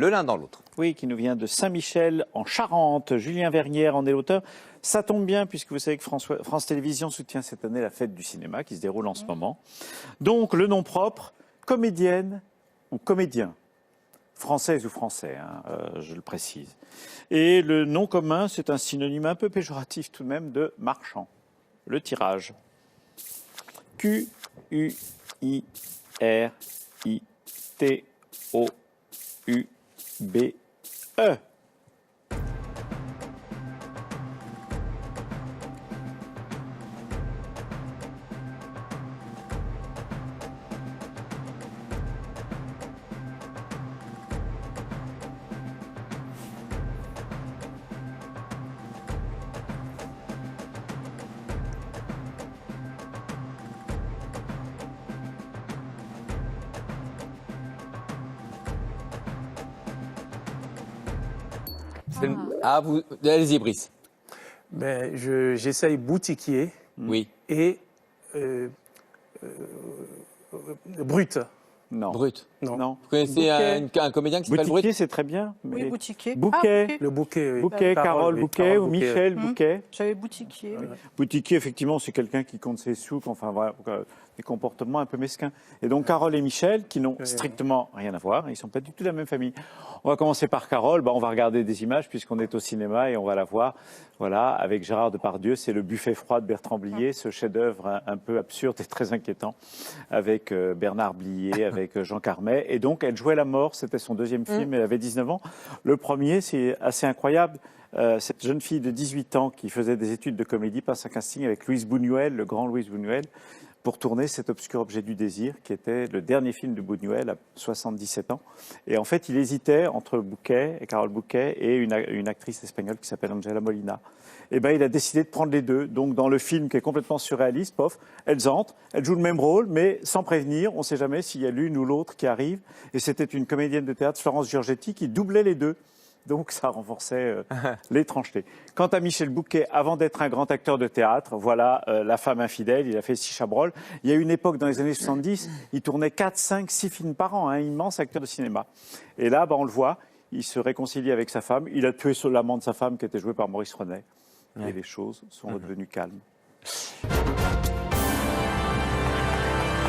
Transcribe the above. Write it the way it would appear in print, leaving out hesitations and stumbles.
le l'un dans l'autre. Oui, qui nous vient de Saint-Michel, en Charente. Julien Vernière en est l'auteur. Ça tombe bien, puisque vous savez que France Télévisions soutient cette année la fête du cinéma, qui se déroule en ce moment. Donc, le nom propre, comédienne ou comédien. Française ou français, hein, je le précise. Et le nom commun, c'est un synonyme un peu péjoratif tout de même de marchand. Le tirage. Q-U-I-R-I-T-O-U-B-E. Ah, vous... Allez-y, Brice. Ben, j'essaye boutiquier Oui. et brut. Non. Brut. Non. Vous connaissez un comédien qui s'appelle Brut? Boutiquier, c'est très bien. Oui, boutiquier. Bouquet. Ah, Le bouquet. Oui. Bouquet, Carole Bouquet ou Michel Bouquet. J'avais boutiquier. Oui. Boutiquier, effectivement, c'est quelqu'un qui compte ses sous, enfin voilà, des comportements un peu mesquins. Et donc Carole et Michel, qui n'ont strictement rien à voir, ils ne sont pas du tout de la même famille. On va commencer par Carole, on va regarder des images puisqu'on est au cinéma et on va la voir. Voilà, avec Gérard Depardieu, c'est Le buffet froid de Bertrand Blier, ce chef-d'œuvre un peu absurde et très inquiétant, avec Bernard Blier, avec Jean Carmet. Et donc, elle jouait la mort, c'était son deuxième film, elle avait 19 ans. Le premier, c'est assez incroyable. Cette jeune fille de 18 ans qui faisait des études de comédie passe un casting avec Louis Buñuel, le grand Louis Buñuel, pour tourner Cet obscur objet du désir, qui était le dernier film de Buñuel à 77 ans. Et en fait, il hésitait entre Bouquet, et Carole Bouquet, et une actrice espagnole qui s'appelle Angela Molina. Et ben, il a décidé de prendre les deux. Donc, dans le film qui est complètement surréaliste, elles entrent, elles jouent le même rôle, mais sans prévenir. On ne sait jamais s'il y a l'une ou l'autre qui arrive. Et c'était une comédienne de théâtre, Florence Giorgetti, qui doublait les deux. Donc, ça renforçait l'étrangeté. Quant à Michel Bouquet, avant d'être un grand acteur de théâtre, voilà La femme infidèle, il a fait 6 Chabrol. Il y a une époque, dans les années 70, il tournait 4, 5, 6 films par an, un immense acteur de cinéma. Et là, on le voit, il se réconcilie avec sa femme. Il a tué l'amant de sa femme, qui était joué par Maurice Renet. Et les choses sont redevenues calmes.